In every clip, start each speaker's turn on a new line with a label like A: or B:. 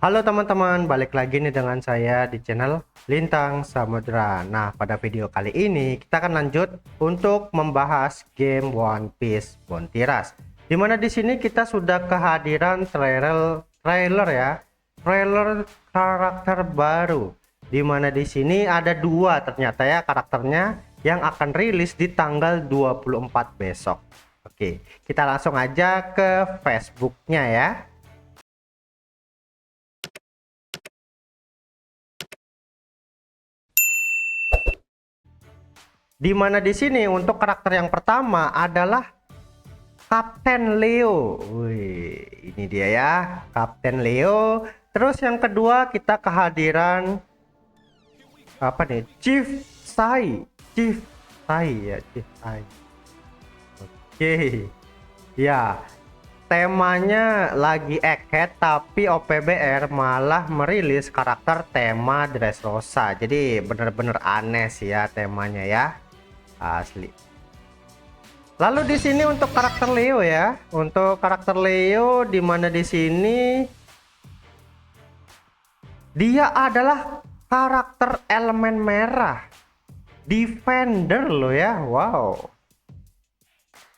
A: Halo teman-teman, balik lagi nih dengan saya di channel Lintang Samudra. Nah, pada video kali ini kita akan lanjut untuk membahas game One Piece Bontiras. Dimana di sini kita sudah kehadiran trailer ya, trailer karakter baru. Dimana di sini ada dua ternyata ya karakternya yang akan rilis di tanggal 24 besok. Oke, kita langsung aja ke Facebooknya ya. Dimana di sini untuk karakter yang pertama adalah Kapten Leo. Wih, ini dia ya, Kapten Leo. Terus yang kedua kita kehadiran apa nih? Chief Sai. Chief Sai ya, Chief Sai. Oke. Ya, temanya lagi egghead tapi OPBR malah merilis karakter tema Dressrosa. Jadi bener-bener aneh sih ya temanya ya. Asli. Lalu di sini untuk karakter Leo ya. Untuk karakter Leo di mana di sini dia adalah karakter elemen merah. Defender loh ya. Wow.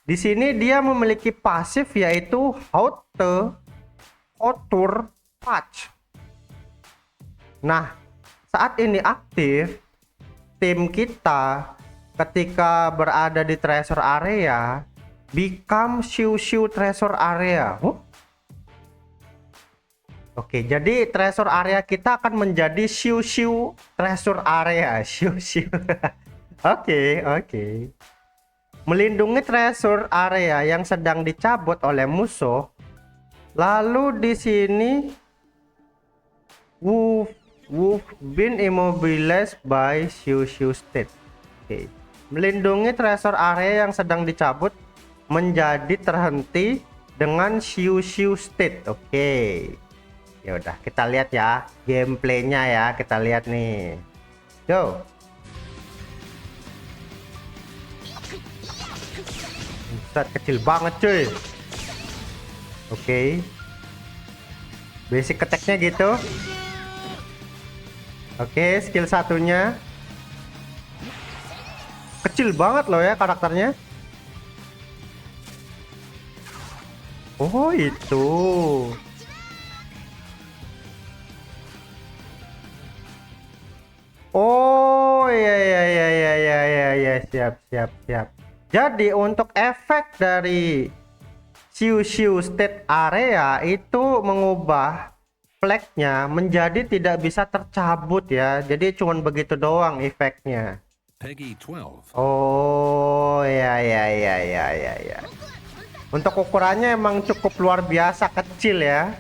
A: Di sini dia memiliki pasif yaitu Haute Couture Patch. Nah, saat ini aktif tim kita ketika berada di treasure area become Shiu treasure area. Oke, jadi treasure area kita akan menjadi Shiu treasure area. Shiu. Oke. Melindungi treasure area yang sedang dicabut oleh musuh. Lalu di sini Wolf been immobilized by Shiu state. Oke. Melindungi treasure area yang sedang dicabut menjadi terhenti dengan Shiu state. Oke. Ya udah, kita lihat ya gameplaynya ya, kita lihat nih. Go. Set kecil banget cuy. Oke. Basic attack-nya gitu. Oke, skill satunya kecil banget loh ya karakternya. Oh itu. Oh ya siap. Jadi untuk efek dari Shiu state area itu mengubah flagnya menjadi tidak bisa tercabut ya. Jadi cuman begitu doang efeknya.
B: Peggy 12.
A: Oh ya. Untuk ukurannya emang cukup luar biasa kecil ya.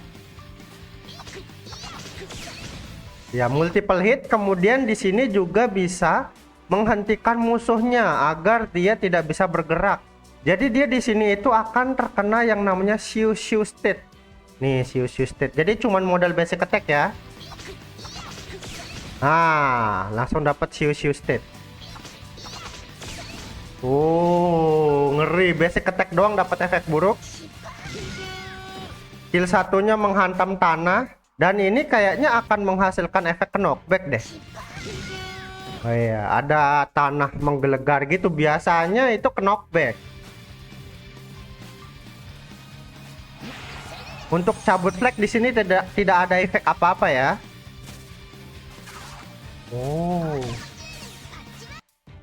A: Ya, multiple hit, kemudian di sini juga bisa menghentikan musuhnya agar dia tidak bisa bergerak. Jadi dia di sini itu akan terkena yang namanya Shiu state. Nih, Shiu state. Jadi cuman modal basic attack ya. Nah, langsung dapat Shiu state. Oh, ngeri, basic attack doang dapat efek buruk. Skill satunya menghantam tanah dan ini kayaknya akan menghasilkan efek knockback deh. Oh iya, ada tanah menggelegar gitu, biasanya itu knockback. Untuk cabut flag di sini tidak ada efek apa-apa ya. Oh.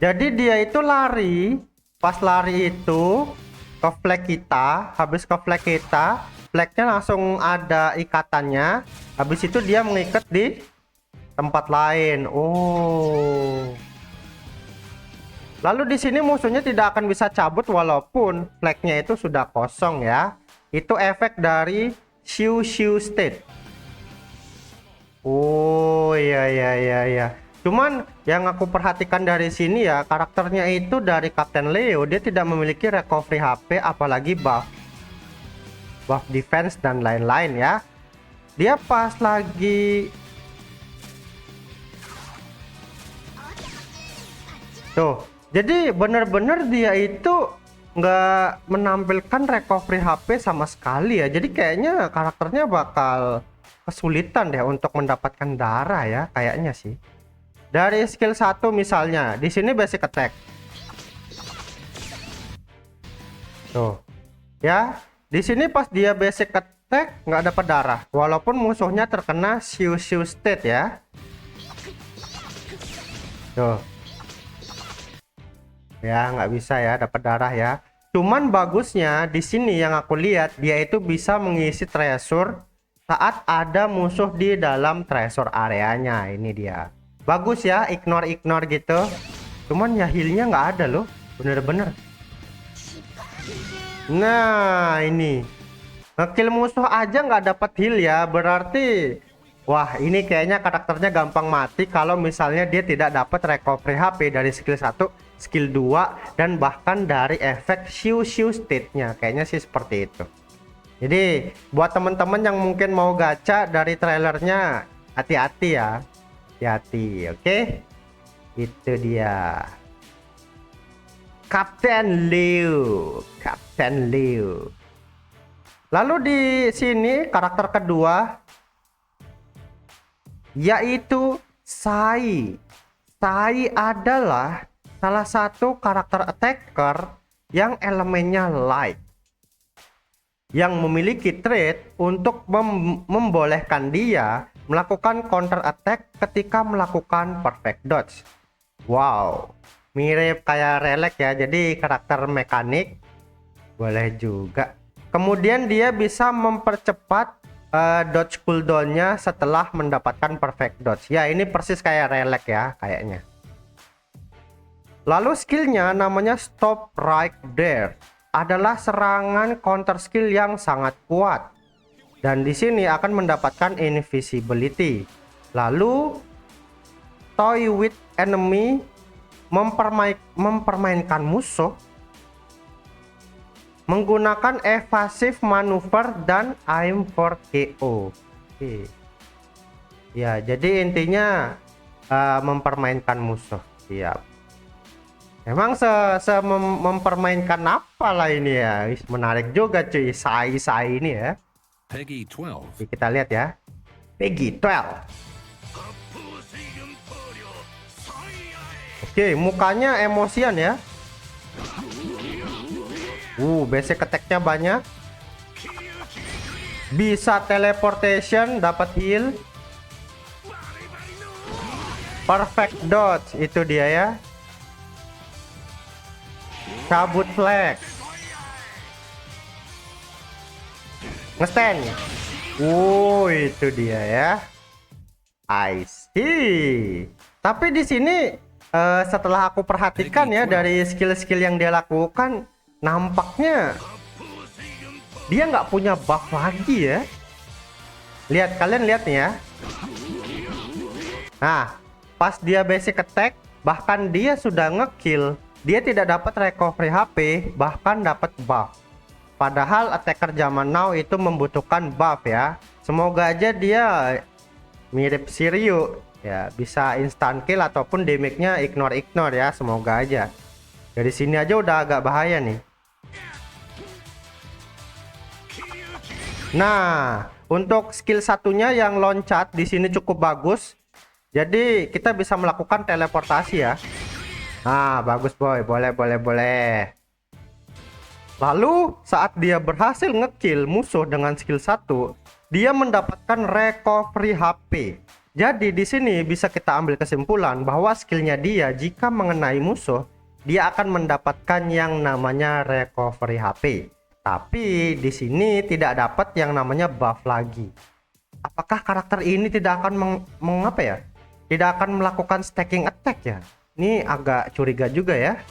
A: Jadi dia itu lari, pas lari itu ke flag kita, habis ke flag kita, flagnya langsung ada ikatannya, habis itu dia mengikat di tempat lain. Oh. Lalu di sini musuhnya tidak akan bisa cabut walaupun flagnya itu sudah kosong ya. Itu efek dari Shiu state. Oh ya. Cuman yang aku perhatikan dari sini ya, karakternya itu dari Kapten Leo dia tidak memiliki recovery HP apalagi buff defense dan lain-lain ya. Dia pas lagi tuh, jadi bener-bener dia itu nggak menampilkan recovery HP sama sekali ya. Jadi kayaknya karakternya bakal kesulitan deh untuk mendapatkan darah ya kayaknya sih. Dari skill 1 misalnya, di sini basic attack. Tuh. Ya, di sini pas dia basic attack nggak dapat darah walaupun musuhnya terkena Xiu state ya. Tuh. Ya, nggak bisa ya dapat darah ya. Cuman bagusnya di sini yang aku lihat dia itu bisa mengisi treasure saat ada musuh di dalam treasure areanya. Ini dia. Bagus ya, ignore gitu. Cuman ya healnya nggak ada loh, bener-bener. Nah ini ngekill musuh aja nggak dapat heal ya, berarti wah ini kayaknya karakternya gampang mati kalau misalnya dia tidak dapat recovery HP dari skill 1, skill 2, dan bahkan dari efek Xiu state-nya. Kayaknya sih seperti itu. Jadi buat teman-teman yang mungkin mau gacha dari trailernya, hati-hati ya, hati-hati. Oke, itu dia Kapten Liu. Lalu di sini karakter kedua yaitu Sai. Sai adalah salah satu karakter attacker yang elemennya light, yang memiliki trait untuk membolehkan dia melakukan counter attack ketika melakukan perfect dodge. Wow, mirip kayak Relic ya, jadi karakter mekanik boleh juga. Kemudian dia bisa mempercepat dodge cooldownnya setelah mendapatkan perfect dodge ya, ini persis kayak Relic ya kayaknya. Lalu skillnya namanya Stop Right There, adalah serangan counter skill yang sangat kuat dan di sini akan mendapatkan invisibility. Lalu Toy with Enemy, mempermainkan musuh menggunakan evasive maneuver dan aim for KO. Oke. Ya, jadi intinya mempermainkan musuh. Siap. Emang mempermainkan apa lah ini ya? Menarik juga cuy, Sai ini ya.
B: Peggy 12.
A: Oke, kita lihat ya. Peggy 12. Oke, mukanya emosian ya. Basic attack-nya banyak. Bisa teleportation, dapat heal. Perfect dodge, itu dia ya. Cabut flag. Ngestand. Itu dia ya. I see. Tapi di sini setelah aku perhatikan ya dari skill-skill yang dia lakukan, nampaknya dia nggak punya buff lagi ya. Lihat, kalian lihat nih ya. Nah, pas dia basic attack, bahkan dia sudah ngekill, dia tidak dapat recovery HP, bahkan dapat buff. Padahal attacker zaman now itu membutuhkan buff ya. Semoga aja dia mirip Shiryu ya, bisa instant kill ataupun damage-nya ignore ya, semoga aja. Dari sini aja udah agak bahaya nih. Nah, untuk skill satunya yang loncat di sini cukup bagus. Jadi kita bisa melakukan teleportasi ya. Nah, bagus boy, boleh. Lalu saat dia berhasil ngekill musuh dengan skill 1, dia mendapatkan recovery HP. Jadi di sini bisa kita ambil kesimpulan bahwa skillnya dia jika mengenai musuh, dia akan mendapatkan yang namanya recovery HP. Tapi di sini tidak dapat yang namanya buff lagi. Apakah karakter ini tidak akan mengapa ya? Tidak akan melakukan stacking attack ya? Ini agak curiga juga ya.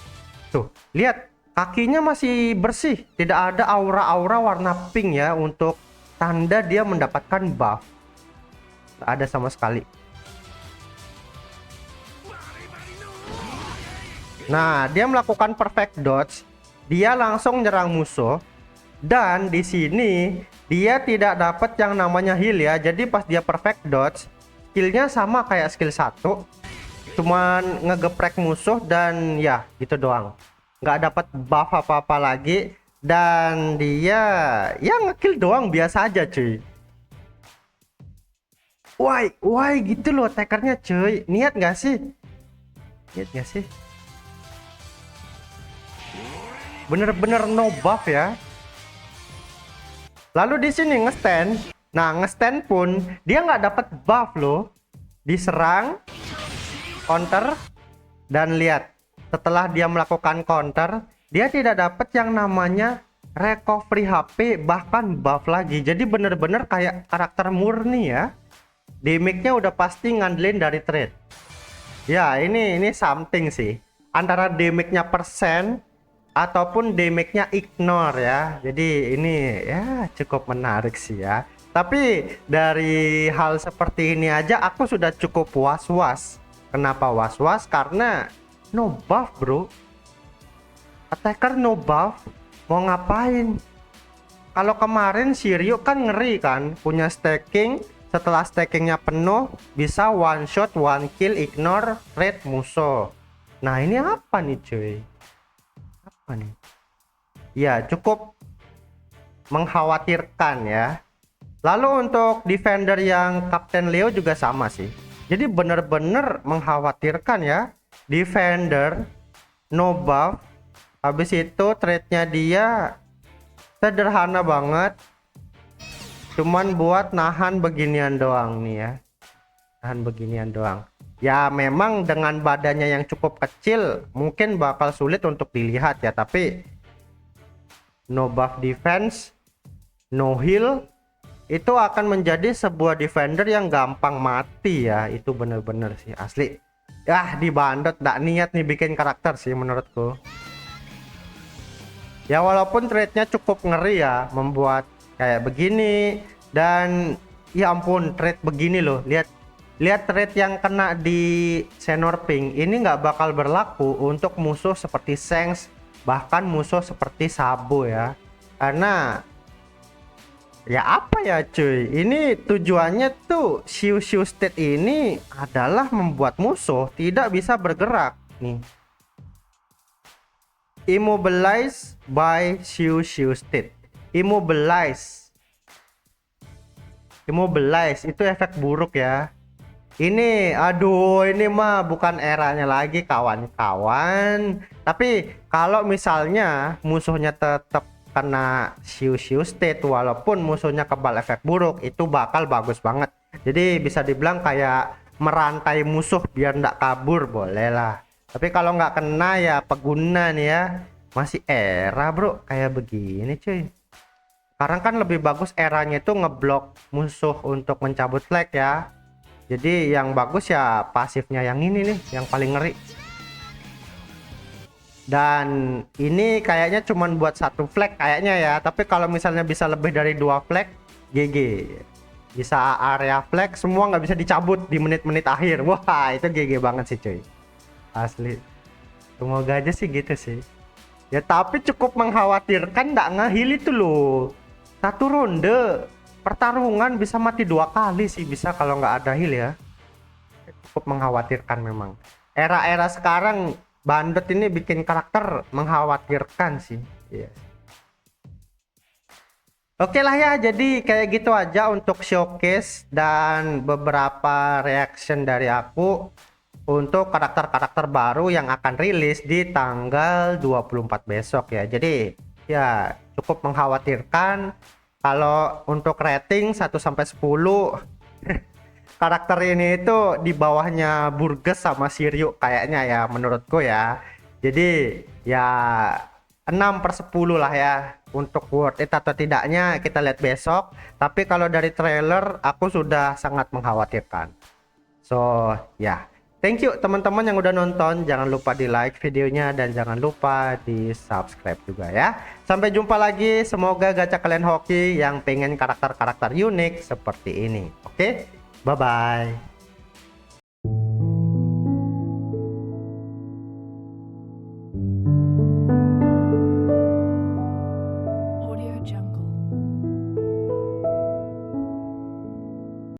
A: Tuh, lihat kakinya masih bersih, tidak ada aura-aura warna pink ya untuk tanda dia mendapatkan buff. Tidak ada sama sekali. Nah, dia melakukan perfect dodge, dia langsung nyerang musuh. Dan di sini dia tidak dapat yang namanya heal ya. Jadi pas dia perfect dodge, skillnya sama kayak skill 1, cuman ngegeprek musuh dan ya gitu doang, nggak dapat buff apa-apa lagi. Dan dia ya ngekill doang biasa aja cuy. why gitu loh attackernya cuy. Niat nggak sih? Niat nggak sih? Bener-bener no buff ya. Lalu di sini nge-stand. Nah, nge-stand pun dia nggak dapat buff loh. Diserang, counter, dan lihat setelah dia melakukan counter, dia tidak dapat yang namanya recovery HP bahkan buff lagi. Jadi bener-bener kayak karakter murni ya. Damage-nya udah pasti ngandelin dari trade. Ya, ini something sih. Antara damage-nya persen ataupun damage-nya ignore ya. Jadi ini ya cukup menarik sih ya. Tapi dari hal seperti ini aja aku sudah cukup was-was. Kenapa was-was? Karena no buff bro. Attacker no buff. Mau ngapain? Kalau kemarin Shiryu kan ngeri kan. Punya stacking. Setelah stackingnya penuh bisa one shot, one kill, ignore red musuh. Nah ini apa nih cuy? Apa nih? Ya cukup mengkhawatirkan ya. Lalu untuk defender yang Kapten Leo juga sama sih. Jadi bener-bener mengkhawatirkan ya. Defender no buff. Habis itu trade-nya dia sederhana banget. Cuman buat nahan beginian doang nih ya. Nahan beginian doang. Ya memang dengan badannya yang cukup kecil mungkin bakal sulit untuk dilihat ya. Tapi no buff defense, no heal, itu akan menjadi sebuah defender yang gampang mati ya. Itu bener-bener sih asli. Ya dibandot, gak niat nih bikin karakter sih menurutku. Ya walaupun trade-nya cukup ngeri ya. Membuat kayak begini. Dan ya ampun trade begini loh. Lihat trade yang kena di Senor Pink. Ini nggak bakal berlaku untuk musuh seperti Shanks. Bahkan musuh seperti Sabo ya. Karena ya apa ya cuy, ini tujuannya tuh Xiu State ini adalah membuat musuh tidak bisa bergerak nih. Immobilize by Xiu State. Immobilize itu efek buruk ya. Ini aduh, ini mah bukan eranya lagi kawan-kawan. Tapi kalau misalnya musuhnya tetap kena Xiu State walaupun musuhnya kebal efek buruk, itu bakal bagus banget. Jadi bisa dibilang kayak merantai musuh biar nggak kabur, boleh lah. Tapi kalau nggak kena ya pengguna nih ya, masih era bro kayak begini cuy. Sekarang kan lebih bagus eranya itu ngeblok musuh untuk mencabut flag ya. Jadi yang bagus ya pasifnya yang ini nih, yang paling ngeri. Dan ini kayaknya cuman buat satu flag kayaknya ya. Tapi kalau misalnya bisa lebih dari 2 flag, GG. Bisa area flag semua nggak bisa dicabut di menit-menit akhir. Wah itu GG banget sih cuy. Asli. Semoga aja sih gitu sih. Ya tapi cukup mengkhawatirkan nggak nge-heal itu loh. Satu ronde pertarungan bisa mati 2 kali sih bisa kalau nggak ada heal ya. Cukup mengkhawatirkan memang. Era-era sekarang bandot ini bikin karakter mengkhawatirkan sih. Yes. Oke lah ya, jadi kayak gitu aja untuk showcase dan beberapa reaction dari aku untuk karakter-karakter baru yang akan rilis di tanggal 24 besok ya. Jadi ya cukup mengkhawatirkan. Kalau untuk rating 1 sampai 10 karakter ini itu di bawahnya Burgess sama Shiryu kayaknya ya menurutku ya. Jadi ya 6/10 lah ya. Untuk worth it atau tidaknya kita lihat besok. Tapi kalau dari trailer aku sudah sangat mengkhawatirkan. So ya, thank you teman-teman yang udah nonton. Jangan lupa di like videonya dan jangan lupa di subscribe juga ya. Sampai jumpa lagi. Semoga gacha kalian hoki yang pengen karakter-karakter unik seperti ini. Oke, bye bye.